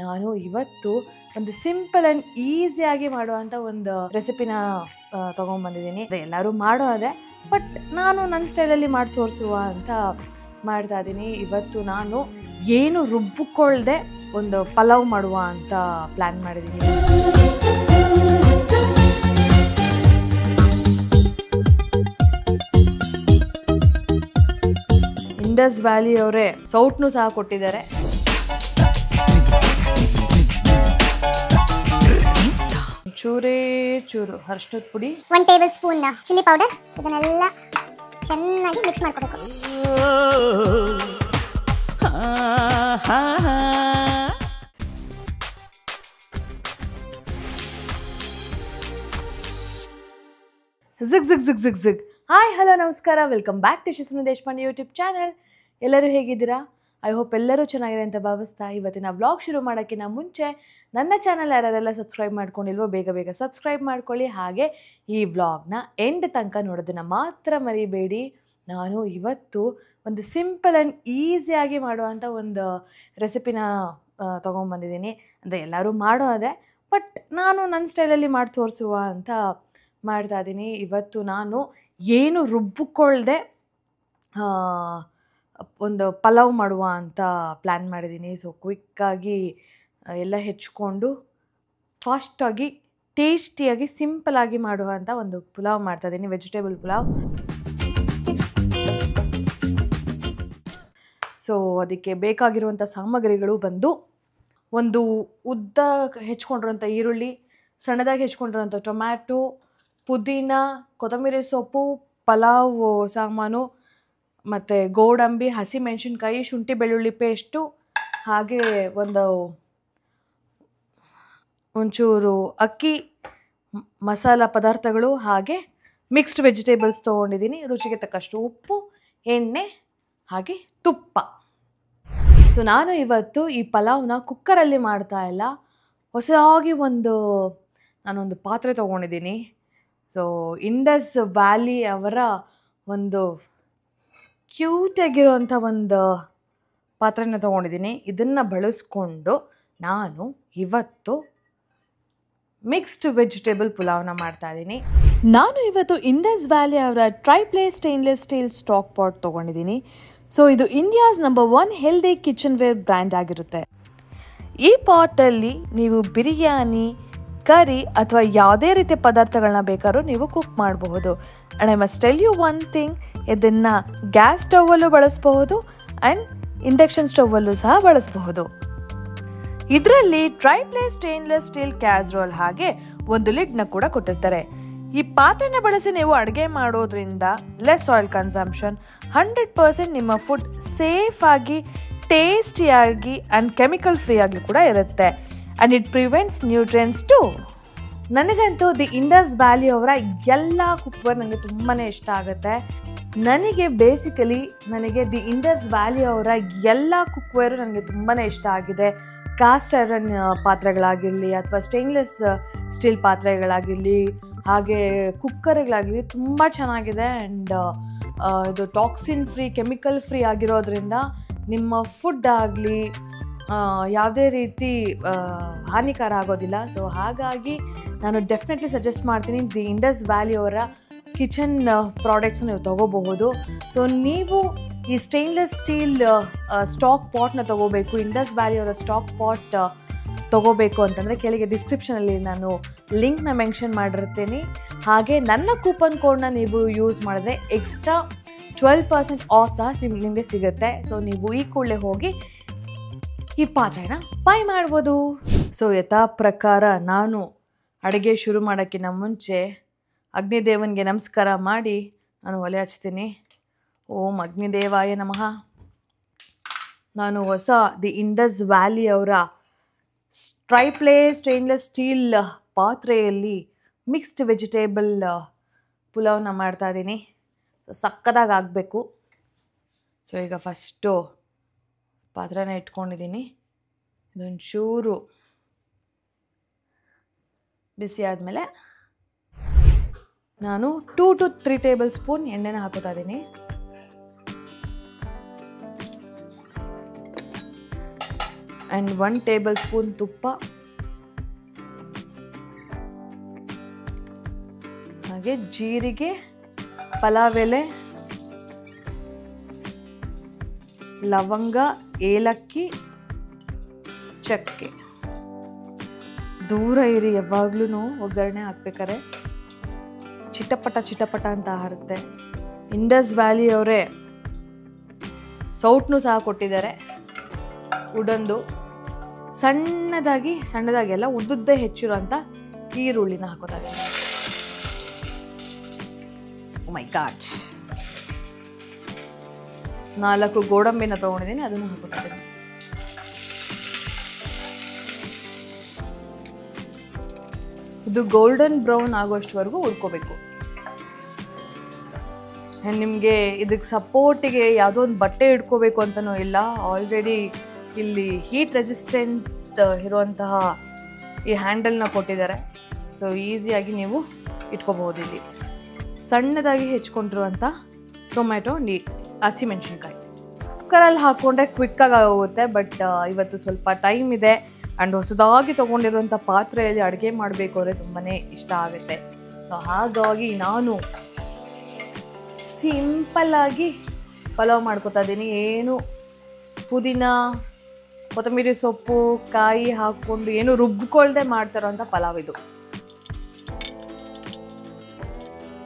ನಾನು ಇವತ್ತು ಒಂದು ಸಿಂಪಲ್ ಆ್ಯಂಡ್ ಈಸಿಯಾಗಿ ಮಾಡುವಂಥ ಒಂದು ರೆಸಿಪಿನ ತೊಗೊಂಡ್ಬಂದಿದ್ದೀನಿ. ಎಲ್ಲರೂ ಮಾಡೋ ಅದೇ, ಬಟ್ ನಾನು ನನ್ನ ಸ್ಟೈಲಲ್ಲಿ ಮಾಡಿ ತೋರಿಸುವ ಅಂತ ಮಾಡ್ತಾ ಇದ್ದೀನಿ. ಇವತ್ತು ನಾನು ಏನು ರುಬ್ಬಿಕೊಳ್ಳದೆ ಒಂದು ಪಲಾವ್ ಮಾಡುವ ಅಂತ ಪ್ಲ್ಯಾನ್ ಮಾಡಿದ್ದೀನಿ. ಇಂಡಸ್ ವ್ಯಾಲಿ ಅವರೇ ಸೌಟ್ನು ಸಹ ಕೊಟ್ಟಿದ್ದಾರೆ. ಚೂರೇ ಚೂರು ಅರಿಶಿನದ ಪುಡಿ, 1 ಟೇಬಲ್ ಸ್ಪೂನ್ ಚಿಲ್ಲಿ ಪೌಡರ್, ಇದನ್ನೆಲ್ಲ ಚೆನ್ನಾಗಿ ಮಿಕ್ಸ್ ಮಾಡ್ಕೋಬೇಕು. ಜಿಗ್ ಜಿಗ್ ಜಿಗ್ ಜಿಗ್ ಜಿಗ್. ಹಾಯ್ ಹಲೋ ನಮಸ್ಕಾರ, welcome back to Yashaswini Deshpande YouTube channel. ಎಲ್ಲರೂ ಹೇಗಿದ್ದೀರಾ? ಐ ಹೋಪ್ ಎಲ್ಲರೂ ಚೆನ್ನಾಗಿದೆ ಅಂತ ಭಾವಿಸ್ತಾ ಇವತ್ತಿನ ವ್ಲಾಗ್ ಶುರು ಮಾಡೋಕ್ಕಿಂತ ಮುಂಚೆ ನನ್ನ ಚಾನಲ್ ಯಾರೆಲ್ಲ ಸಬ್ಸ್ಕ್ರೈಬ್ ಮಾಡ್ಕೊಂಡಿಲ್ವೋ ಬೇಗ ಸಬ್ಸ್ಕ್ರೈಬ್ ಮಾಡ್ಕೊಳ್ಳಿ. ಹಾಗೆ ಈ ವ್ಲಾಗ್ನ ಎಂಡ್ ತನಕ ನೋಡೋದನ್ನು ಮಾತ್ರ ಮರಿಬೇಡಿ. ನಾನು ಇವತ್ತು ಒಂದು ಸಿಂಪಲ್ ಆ್ಯಂಡ್ ಈಸಿಯಾಗಿ ಮಾಡುವಂಥ ಒಂದು ರೆಸಿಪಿನ ತೊಗೊಂಡ್ಬಂದಿದ್ದೀನಿ. ಅಂದರೆ ಎಲ್ಲರೂ ಮಾಡೋ ಅದೇ, ಬಟ್ ನಾನು ನನ್ನ ಸ್ಟೈಲಲ್ಲಿ ಮಾಡಿ ತೋರಿಸುವ ಅಂತ ಮಾಡ್ತಾ ಇದ್ದೀನಿ. ಇವತ್ತು ನಾನು ಏನು ರುಬ್ಬಿಕೊಳ್ಳದೆ ಒಂದು ಪಲಾವ್ ಮಾಡುವ ಅಂತ ಪ್ಲ್ಯಾನ್ ಮಾಡಿದ್ದೀನಿ. ಸೊ ಕ್ವಿಕ್ಕಾಗಿ ಎಲ್ಲ ಹೆಚ್ಕೊಂಡು ಫಾಸ್ಟಾಗಿ ಟೇಸ್ಟಿಯಾಗಿ ಸಿಂಪಲಾಗಿ ಮಾಡುವಂಥ ಒಂದು ಪುಲಾವ್ ಮಾಡ್ತಾಯಿದ್ದೀನಿ, ವೆಜಿಟೇಬಲ್ ಪುಲಾವ್. ಸೊ ಅದಕ್ಕೆ ಬೇಕಾಗಿರುವಂಥ ಸಾಮಗ್ರಿಗಳು ಬಂದು ಒಂದು ಉದ್ದ ಹೆಚ್ಕೊಂಡಿರೋಂಥ ಈರುಳ್ಳಿ, ಸಣ್ಣದಾಗಿ ಹೆಚ್ಕೊಂಡಿರೋಂಥ ಟೊಮ್ಯಾಟೊ, ಪುದೀನ, ಕೊತ್ತಂಬರಿ ಸೊಪ್ಪು, ಪಲಾವ್ ಸಾಮಾನು, ಮತ್ತು ಗೋಡಂಬಿ, ಹಸಿಮೆಣಸಿನ್ಕಾಯಿ, ಶುಂಠಿ ಬೆಳ್ಳುಳ್ಳಿ ಪೇಸ್ಟು, ಹಾಗೆ ಒಂಚೂರು ಅಕ್ಕಿ, ಮಸಾಲ ಪದಾರ್ಥಗಳು, ಹಾಗೆ ಮಿಕ್ಸ್ಡ್ ವೆಜಿಟೇಬಲ್ಸ್ ತೊಗೊಂಡಿದ್ದೀನಿ. ರುಚಿಗೆ ತಕ್ಕಷ್ಟು ಉಪ್ಪು, ಎಣ್ಣೆ, ಹಾಗೆ ತುಪ್ಪ. ಸೊ ನಾನು ಇವತ್ತು ಈ ಪಲಾವ್ನ ಕುಕ್ಕರಲ್ಲಿ ಮಾಡ್ತಾ ಇಲ್ಲ, ಹೊಸದಾಗಿ ನಾನೊಂದು ಪಾತ್ರೆ ತೊಗೊಂಡಿದ್ದೀನಿ. ಸೊ ಇಂಡಸ್ ವ್ಯಾಲಿ ಅವರ ಒಂದು ಕ್ಯೂಟಾಗಿರುವಂಥ ಒಂದು ಪಾತ್ರೆನ ತೊಗೊಂಡಿದ್ದೀನಿ. ಇದನ್ನು ಬಳಸ್ಕೊಂಡು ನಾನು ಇವತ್ತು ಮಿಕ್ಸ್ಡ್ ವೆಜಿಟೇಬಲ್ ಪುಲಾವ್ನ ಮಾಡ್ತಾಯಿದ್ದೀನಿ. ನಾನು ಇವತ್ತು ಇಂಡಸ್ ವ್ಯಾಲಿ ಅವರ triply stainless steel stock pot ತೊಗೊಂಡಿದ್ದೀನಿ. ಸೊ ಇದು India's number 1 healthy kitchenware brand ಆಗಿರುತ್ತೆ. ಈ ಪಾಟಲ್ಲಿ ನೀವು ಬಿರಿಯಾನಿ, ಕರಿ ಅಥವಾ ಯಾವುದೇ ರೀತಿಯ ಪದಾರ್ಥಗಳನ್ನ ಬೇಕಾದ್ರೂ ನೀವು ಕುಕ್ ಮಾಡಬಹುದು. And I must tell you one thing, ಇದನ್ನು ಗ್ಯಾಸ್ ಸ್ಟವಲ್ಲೂ ಬಳಸಬಹುದು ಆ್ಯಂಡ್ ಇಂಡಕ್ಷನ್ ಸ್ಟವಲ್ಲೂ ಸಹ ಬಳಸಬಹುದು. ಇದರಲ್ಲಿ ಟ್ರೈಪ್ಲೇ ಸ್ಟೇನ್ಲೆಸ್ ಸ್ಟೀಲ್ ಕ್ಯಾಸ್ರೋಲ್ ಹಾಗೆ ಒಂದು ಲಿಡ್ನ ಕೂಡ ಕೊಟ್ಟಿರ್ತಾರೆ. ಈ ಪಾತ್ರೆನ ಬಳಸಿ ನೀವು ಅಡುಗೆ ಮಾಡೋದ್ರಿಂದ ಲೆಸ್ ಆಯಿಲ್ ಕನ್ಸಂಪ್ಷನ್, 100% ನಿಮ್ಮ ಫುಡ್ ಸೇಫ್ ಆಗಿ, ಟೇಸ್ಟಿಯಾಗಿ ಆ್ಯಂಡ್ ಕೆಮಿಕಲ್ ಫ್ರೀ ಆಗಿ ಕೂಡ ಇರುತ್ತೆ. And it prevents nutrients too. ನನಗಂತೂ ದಿ ಇಂಡಸ್ ವ್ಯಾಲಿ ಅವರ ಎಲ್ಲ ಕುಕ್ವೇರ್ ನನಗೆ ತುಂಬಾ ಇಷ್ಟ ಆಗುತ್ತೆ. ನನಗೆ ದಿ ಇಂಡಸ್ ವ್ಯಾಲಿ ಅವರ ಎಲ್ಲ ಕುಕ್ವೇರು ನನಗೆ ತುಂಬಾ ಇಷ್ಟ ಆಗಿದೆ. ಕಾಸ್ಟ್ ಐರನ್ ಪಾತ್ರೆಗಳಾಗಿರಲಿ ಅಥವಾ ಸ್ಟೇನ್ಲೆಸ್ ಸ್ಟೀಲ್ ಪಾತ್ರೆಗಳಾಗಿರಲಿ, ಹಾಗೆ ಕುಕ್ಕರ್ಗಳಾಗಲಿ ತುಂಬ ಚೆನ್ನಾಗಿದೆ. ಆ್ಯಂಡ್ ಇದು ಟಾಕ್ಸಿನ್ ಫ್ರೀ, ಕೆಮಿಕಲ್ ಫ್ರೀ ಆಗಿರೋದ್ರಿಂದ ನಿಮ್ಮ ಫುಡ್ ಆಗಲಿ ಯಾವುದೇ ರೀತಿ ಹಾನಿಕರ ಆಗೋದಿಲ್ಲ. ಸೊ ಹಾಗಾಗಿ ನಾನು ಡೆಫಿನೆಟ್ಲಿ ಸಜೆಸ್ಟ್ ಮಾಡ್ತೀನಿ, ದಿ ಇಂಡಸ್ ವ್ಯಾಲಿ ಅವರ ಕಿಚನ್ ಪ್ರಾಡಕ್ಟ್ಸ್ ನೀವು ತೊಗೋಬಹುದು. ಸೊ ನೀವು ಈ ಸ್ಟೇನ್ಲೆಸ್ ಸ್ಟೀಲ್ ಸ್ಟಾಕ್ ಪಾಟ್ನ ತೊಗೋಬೇಕು, ಇಂಡಸ್ ವ್ಯಾಲಿ ಅವರ ಸ್ಟಾಕ್ ಪಾಟ್ ತೊಗೋಬೇಕು ಅಂತಂದರೆ ಕೆಳಗೆ ಡಿಸ್ಕ್ರಿಪ್ಷನಲ್ಲಿ ನಾನು ಲಿಂಕ್ನ ಮೆನ್ಷನ್ ಮಾಡಿರ್ತೀನಿ. ಹಾಗೆ ನನ್ನ ಕೂಪನ್ ಕೋಡ್ನ ನೀವು ಯೂಸ್ ಮಾಡಿದ್ರೆ ಎಕ್ಸ್ಟ್ರಾ 12% ಆಫ್ ಸಹ ನಿಮಗೆ ಸಿಗುತ್ತೆ. ಸೊ ನೀವು ಈ ಕೂಡಲೇ ಹೋಗಿ ಈ ಪಾತ್ರೆನ ಬೈ ಮಾಡ್ಬೋದು. ಸೊ ಯಥಾ ಪ್ರಕಾರ ನಾನು ಅಡುಗೆ ಶುರು ಮಾಡೋಕ್ಕಿಂತ ಮುಂಚೆ ಅಗ್ನಿದೇವನಿಗೆ ನಮಸ್ಕಾರ ಮಾಡಿ ನಾನು ಒಲೆ ಹಚ್ತೀನಿ. ಓಂ ಅಗ್ನಿದೇವಾಯ ನಮಃ. ನಾನು ಹೊಸ ದಿ ಇಂಡಸ್ ವ್ಯಾಲಿ ಅವರ ಟ್ರೈಪ್ಲೇ ಸ್ಟೇನ್ಲೆಸ್ ಸ್ಟೀಲ್ ಪಾತ್ರೆಯಲ್ಲಿ ಮಿಕ್ಸ್ಡ್ ವೆಜಿಟೇಬಲ್ ಪುಲಾವ್ನ ಮಾಡ್ತಾಯಿದ್ದೀನಿ. ಸೊ ಸಕ್ಕದಾಗಿ ಆಗಬೇಕು. ಸೊ ಈಗ ಫಸ್ಟು ಪಾತ್ರೆನ ಇಟ್ಕೊಂಡಿದ್ದೀನಿ. ಇದೊಂಚೂರು ಬಿಸಿ ಆದಮೇಲೆ ನಾನು 2 to 3 ಟೇಬಲ್ ಸ್ಪೂನ್ ಎಣ್ಣೆನ ಹಾಕೋತಾ ಇದ್ದೀನಿ. ಆ್ಯಂಡ್ 1 ಟೇಬಲ್ ಸ್ಪೂನ್ ತುಪ್ಪ, ಹಾಗೆ ಜೀರಿಗೆ, ಪಲಾವ್ ಎಲೆ, ಲವಂಗ, ಏಲಕ್ಕಿ, ಚಕ್ಕೆ. ದೂರ ಇರಿ, ಯಾವಾಗ್ಲೂ ಒಗ್ಗರಣೆ ಹಾಕ್ಬೇಕಾರೆ ಚಿಟಪಟ ಅಂತ ಹಾರುತ್ತೆ. ಇಂಡಸ್ ವ್ಯಾಲಿ ಅವರೇ ಸೌಟ್ನು ಸಹ ಕೊಟ್ಟಿದ್ದಾರೆ, ಉಡಂದು. ಸಣ್ಣದಾಗಿ ಎಲ್ಲ ಉದ್ದುದ್ದೇ ಹೆಚ್ಚಿರುವಂಥ ಈರುಳ್ಳಿನ ಹಾಕೋತಾ ಇದ್ದೀನಿ. ಓ ಮೈ ಗಾಡ್, 4 ಗೋಡಂಬಿನ ತೊಗೊಂಡಿದ್ದೀನಿ, ಅದನ್ನು ಹಾಕೋತಾ ಇದ್ದೀನಿ. ಇದು ಗೋಲ್ಡನ್ ಬ್ರೌನ್ ಆಗೋಷ್ಟವರೆಗೂ ಹುರ್ಕೋಬೇಕು. ನಿಮಗೆ ಇದಕ್ಕೆ ಸಪೋರ್ಟಿಗೆ ಯಾವುದೋ ಒಂದು ಬಟ್ಟೆ ಇಟ್ಕೋಬೇಕು ಅಂತಲೂ ಇಲ್ಲ. ಆಲ್ರೆಡಿ ಇಲ್ಲಿ ಹೀಟ್ ರೆಸಿಸ್ಟೆಂಟ್ ಇರುವಂತಹ ಈ ಹ್ಯಾಂಡಲ್ನ ಕೊಟ್ಟಿದ್ದಾರೆ. ಸೊ ಈಸಿಯಾಗಿ ನೀವು ಇಟ್ಕೋಬಹುದು. ಇಲ್ಲಿ ಸಣ್ಣದಾಗಿ ಹೆಚ್ಕೊಂಡಿರುವಂಥ ಟೊಮ್ಯಾಟೊ, ಹಸಿಮೆಣಸಿನ್ಕಾಯಿ ಕುಕ್ಕರಲ್ಲಿ ಹಾಕ್ಕೊಂಡ್ರೆ ಕ್ವಿಕ್ಕಾಗಿ ಆಗೋಗುತ್ತೆ. ಬಟ್ ಇವತ್ತು ಸ್ವಲ್ಪ ಟೈಮ್ ಇದೆ ಆ್ಯಂಡ್ ಹೊಸದಾಗಿ ತೊಗೊಂಡಿರುವಂಥ ಪಾತ್ರೆಯಲ್ಲಿ ಅಡುಗೆ ಮಾಡಬೇಕು ಅಂದರೆ ತುಂಬಾ ಇಷ್ಟ ಆಗುತ್ತೆ. ಸೊ ಹಾಗಾಗಿ ನಾನು ಸಿಂಪಲ್ಲಾಗಿ ಪಲಾವ್ ಮಾಡ್ಕೊತಾ ಇದ್ದೀನಿ. ಏನು ಪುದೀನ, ಕೊತ್ತಂಬರಿ ಸೊಪ್ಪು, ಕಾಯಿ ಹಾಕ್ಕೊಂಡು ಏನು ರುಬ್ಬಿಕೊಳ್ದೆ ಮಾಡ್ತಾರೋಂಥ ಪಲಾವ್ ಇದು.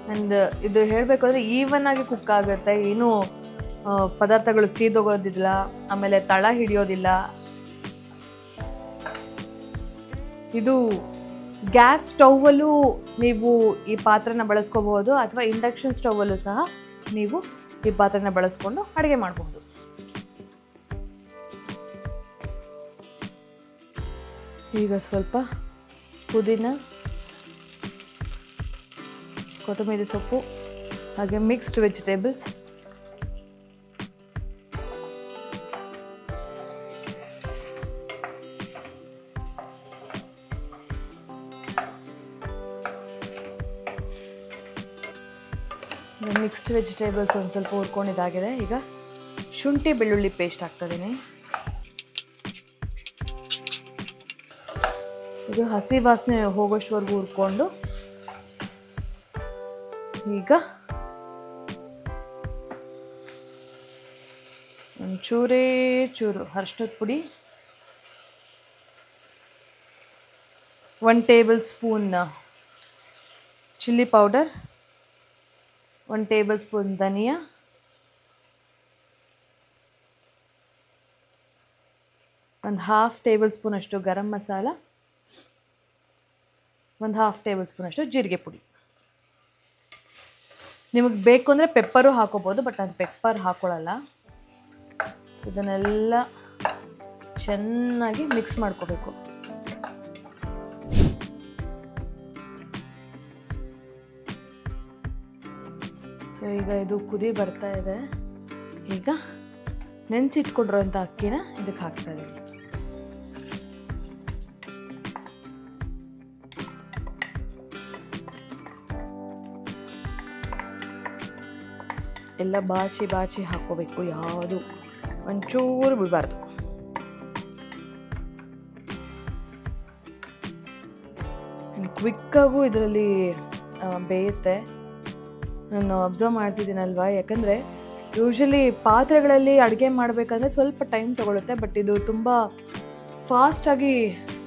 ಆ್ಯಂಡ್ ಇದು ಹೇಳಬೇಕು ಅಂದರೆ ಈವನ್ ಆಗಿ ಕುಕ್ ಆಗುತ್ತೆ, ಏನು ಪದಾರ್ಥಗಳು ಸೀದೋಗೋದಿಲ್ಲ, ಆಮೇಲೆ ತಳ ಹಿಡಿಯೋದಿಲ್ಲ. ಇದು ಗ್ಯಾಸ್ ಸ್ಟೌವಲ್ಲೂ ನೀವು ಈ ಪಾತ್ರೆನ ಬಳಸ್ಕೋಬಹುದು, ಅಥವಾ ಇಂಡಕ್ಷನ್ ಸ್ಟೌವಲ್ಲೂ ಸಹ ನೀವು ಈ ಪಾತ್ರೆನ ಬಳಸ್ಕೊಂಡು ಅಡುಗೆ ಮಾಡಬಹುದು. ಈಗ ಸ್ವಲ್ಪ ಪುದೀನ, ಕೊತ್ತಂಬರಿ ಸೊಪ್ಪು, ಹಾಗೆ ಮಿಕ್ಸ್ಡ್ ವೆಜಿಟೇಬಲ್ಸ್, ಮಿಕ್ಸ್ಡ್ ವೆಜಿಟೇಬಲ್ಸ್ ಒಂದು ಸ್ವಲ್ಪ ಹುರ್ಕೊಂಡಿದ್ದಾಗಿದೆ. ಈಗ ಶುಂಠಿ ಬೆಳ್ಳುಳ್ಳಿ ಪೇಸ್ಟ್ ಹಾಕ್ತಿದ್ದೀನಿ. ಇದು ಹಸಿ ವಾಸನೆ ಹೋಗೋಷ್ಟವರೆಗೂ ಹುರ್ಕೊಂಡು, ಈಗ ಒಂಚೂರೇ ಚೂರು ಅರಿಶಿಣದ ಪುಡಿ, 1 tablespoon chilli powder, 1 tablespoon ಧನಿಯಾ, 1/2 ಟೇಬಲ್ ಸ್ಪೂನ್ ಅಷ್ಟು ಗರಂ ಮಸಾಲ, 1/2 ಟೇಬಲ್ ಸ್ಪೂನ್ ಅಷ್ಟು ಜೀರಿಗೆ ಪುಡಿ. ನಿಮಗೆ ಬೇಕು ಅಂದರೆ ಪೆಪ್ಪರು ಹಾಕೋಬೋದು, ಬಟ್ ನಾನು ಪೆಪ್ಪರ್ ಹಾಕೊಳ್ಳಲ್ಲ. ಇದನ್ನೆಲ್ಲ ಚೆನ್ನಾಗಿ ಮಿಕ್ಸ್ ಮಾಡ್ಕೋಬೇಕು. ಸೊ ಈಗ ಇದು ಕುದಿ ಬರ್ತಾ ಇದೆ. ಈಗ ನೆನೆಸಿಟ್ಕೊಂಡಿರೋಂಥ ಅಕ್ಕಿನ ಇದಕ್ಕೆ ಹಾಕ್ತಾ ಇದ್ದೀನಿ. ಎಲ್ಲ ಬಾಚಿ ಹಾಕೋಬೇಕು, ಯಾವುದು ಒಂಚೂರು ಬಿಡಬಾರ್ದು. ಕ್ವಿಕ್ಕಾಗೂ ಇದರಲ್ಲಿ ಬೇಯುತ್ತೆ. ನಾನು ಅಬ್ಸರ್ವ್ ಮಾಡ್ತಿದ್ದೀನಲ್ವಾ, ಯಾಕಂದರೆ ಯೂಶಲಿ ಪಾತ್ರೆಗಳಲ್ಲಿ ಅಡುಗೆ ಮಾಡಬೇಕಂದ್ರೆ ಸ್ವಲ್ಪ ಟೈಮ್ ತೊಗೊಳುತ್ತೆ, ಬಟ್ ಇದು ತುಂಬ ಫಾಸ್ಟಾಗಿ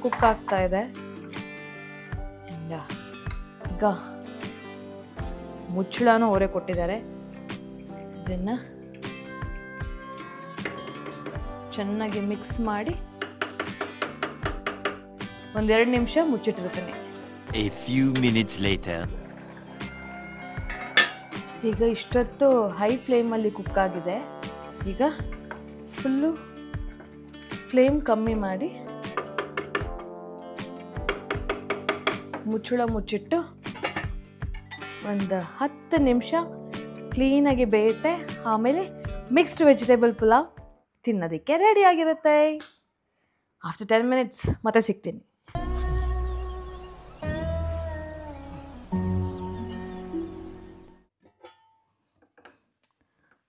ಕುಕ್ ಆಗ್ತಾ ಇದೆ. ಈಗ ಮುಚ್ಚಳನೂ ಅವರೇ ಕೊಟ್ಟಿದ್ದಾರೆ. ಇದನ್ನು ಚೆನ್ನಾಗಿ ಮಿಕ್ಸ್ ಮಾಡಿ 1-2 ನಿಮಿಷ ಮುಚ್ಚಿಟ್ಟಿರ್ತೀನಿ. A few minutes later. ಈಗ ಇಷ್ಟೊತ್ತು ಹೈ ಫ್ಲೇಮಲ್ಲಿ ಕುಕ್ ಆಗಿದೆ. ಈಗ ಫುಲ್ಲು ಫ್ಲೇಮ್ ಕಮ್ಮಿ ಮಾಡಿ ಮುಚ್ಚಳ ಮುಚ್ಚಿಟ್ಟು ಒಂದು 10 ನಿಮಿಷ ಕ್ಲೀನಾಗಿ ಬೇಯುತ್ತೆ. ಆಮೇಲೆ ಮಿಕ್ಸ್ಡ್ ವೆಜಿಟೇಬಲ್ ಪುಲಾವ್ ತಿನ್ನೋದಕ್ಕೆ ರೆಡಿ ಆಗಿರುತ್ತೆ. ಆಫ್ಟರ್ 10 ಮಿನಿಟ್ಸ್ ಮತ್ತೆ ಸಿಗ್ತೀನಿ.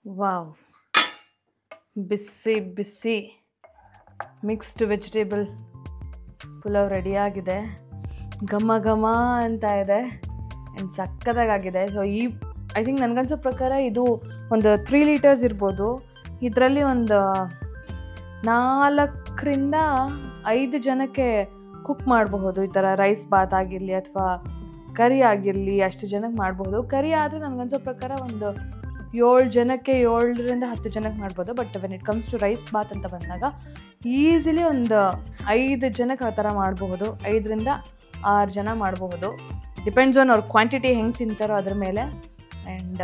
ವಾವ್, ಬಿಸಿ ಬಿಸಿ ಮಿಕ್ಸ್ಡ್ ವೆಜಿಟೇಬಲ್ ಪುಲಾವ್ ರೆಡಿಯಾಗಿದೆ. ಘಮ ಘಮ ಅಂತ ಇದೆ ಆ್ಯಂಡ್ ಸಕ್ಕತ್ತಾಗಿದೆ. ಸೊ ಐ ಥಿಂಕ್ ನನಗನ್ಸೋ ಪ್ರಕಾರ ಇದು ಒಂದು 3 ಲೀಟರ್ಸ್ ಇರ್ಬೋದು. ಇದರಲ್ಲಿ ಒಂದು 4ರಿಂದ 5 ಜನಕ್ಕೆ ಕುಕ್ ಮಾಡಬಹುದು. ಈ ಥರ ರೈಸ್ ಬಾತ್ ಆಗಿರಲಿ ಅಥವಾ ಕರಿ ಆಗಿರಲಿ ಅಷ್ಟು ಜನಕ್ಕೆ ಮಾಡಬಹುದು. ಕರಿ ಆದರೆ ನನಗನ್ಸೋ ಪ್ರಕಾರ ಒಂದು 7 ಜನಕ್ಕೆ 7ರಿಂದ 10 ಜನಕ್ಕೆ ಮಾಡ್ಬೋದು. But when it comes to rice bath ಅಂತ ಬಂದಾಗ ಈಸಿಲಿ ಒಂದು 5 ಜನಕ್ಕೆ ಆ ಥರ ಮಾಡಬಹುದು. 5ರಿಂದ 6 ಜನ ಮಾಡಬಹುದು. ಡಿಪೆಂಡ್ಸ್ ಆನ್ ಅವ್ರ ಕ್ವಾಂಟಿಟಿ ಹೆಂಗೆ ತಿಂತಾರೋ ಅದ್ರ ಮೇಲೆ. ಆ್ಯಂಡ್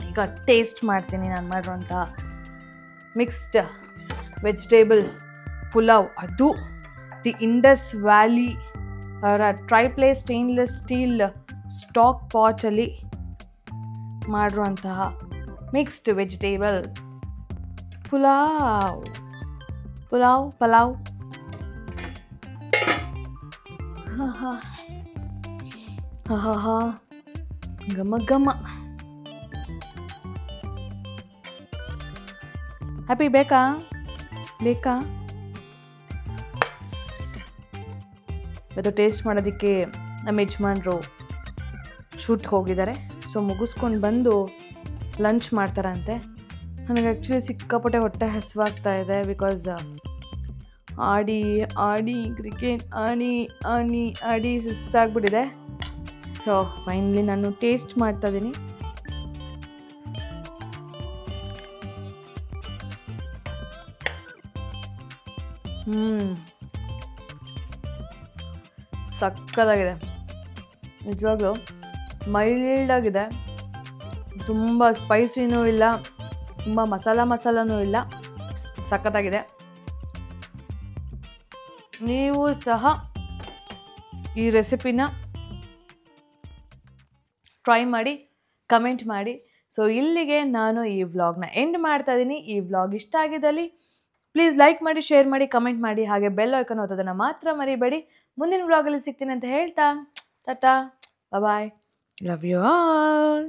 ಈಗ ಟೇಸ್ಟ್ ಮಾಡ್ತೀನಿ ನಾನು ಮಾಡಿರೋಂಥ ಮಿಕ್ಸ್ಡ್ ವೆಜಿಟೇಬಲ್ ಪುಲಾವ್. ಅದು ದಿ ಇಂಡಸ್ ವ್ಯಾಲಿ ಅವರ ಟ್ರೈಪ್ಲೇ ಸ್ಟೇನ್ಲೆಸ್ ಸ್ಟೀಲ್ ಸ್ಟಾಕ್ ಪಾಟಲ್ಲಿ ಮಾಡಿರುವಂತಹ ಮಿಕ್ಸ್ಡ್ ವೆಜಿಟೇಬಲ್ ಪುಲಾವ್. ಘಮ ಘಮ. ಹ್ಯಾಪಿ ಬೇಕಾ ಅದು ಟೇಸ್ಟ್ ಮಾಡೋದಕ್ಕೆ ನಮ್ಮ ಯಜಮಾನ್ರು ಶೂಟ್ಗೆ ಹೋಗಿದ್ದಾರೆ. ಸೊ ಮುಗಿಸ್ಕೊಂಡು ಬಂದು ಲಂಚ್ ಮಾಡ್ತಾರಂತೆ. ನನಗೆ ಆ್ಯಕ್ಚುಲಿ ಸಿಕ್ಕಾಪಟ್ಟೆ ಹೊಟ್ಟೆ ಹಸಿವಾಗ್ತಾ ಇದೆ. ಬಿಕಾಸ್ ಆಡಿ ಕ್ರಿಕೆಟ್ ಆಡಿ ಸುಸ್ತಾಗ್ಬಿಟ್ಟಿದೆ. ಸೊ ಫೈನಲಿ ನಾನು ಟೇಸ್ಟ್ ಮಾಡ್ತಾಯಿದ್ದೀನಿ. ಸಕ್ಕತ್ತಾಗಿದೆ ನಿಜವಾಗ್ಲೂ. ಮೈಲ್ಡಾಗಿದೆ, ತುಂಬ ಸ್ಪೈಸಿನೂ ಇಲ್ಲ, ತುಂಬ ಮಸಾಲನೂ ಇಲ್ಲ. ಸಕ್ಕತ್ತಾಗಿದೆ. ನೀವು ಸಹ ಈ ರೆಸಿಪಿನ ಟ್ರೈ ಮಾಡಿ, ಕಮೆಂಟ್ ಮಾಡಿ. ಸೊ ಇಲ್ಲಿಗೆ ನಾನು ಈ ವ್ಲಾಗ್ನ ಎಂಡ್ ಮಾಡ್ತಾ ಇದ್ದೀನಿ. ಈ ವ್ಲಾಗ್ ಇಷ್ಟ ಆಗಿದ್ದಲ್ಲಿ ಪ್ಲೀಸ್ ಲೈಕ್ ಮಾಡಿ, ಶೇರ್ ಮಾಡಿ, ಕಮೆಂಟ್ ಮಾಡಿ, ಹಾಗೆ ಬೆಲ್ ಐಕಾನ್ ಒತ್ತೋದನ್ನು ಮಾತ್ರ ಮರಿಬೇಡಿ. ಮುಂದಿನ ವ್ಲಾಗಲ್ಲಿ ಸಿಗ್ತೀನಿ ಅಂತ ಹೇಳ್ತಾ ta-ta bye. Love you all.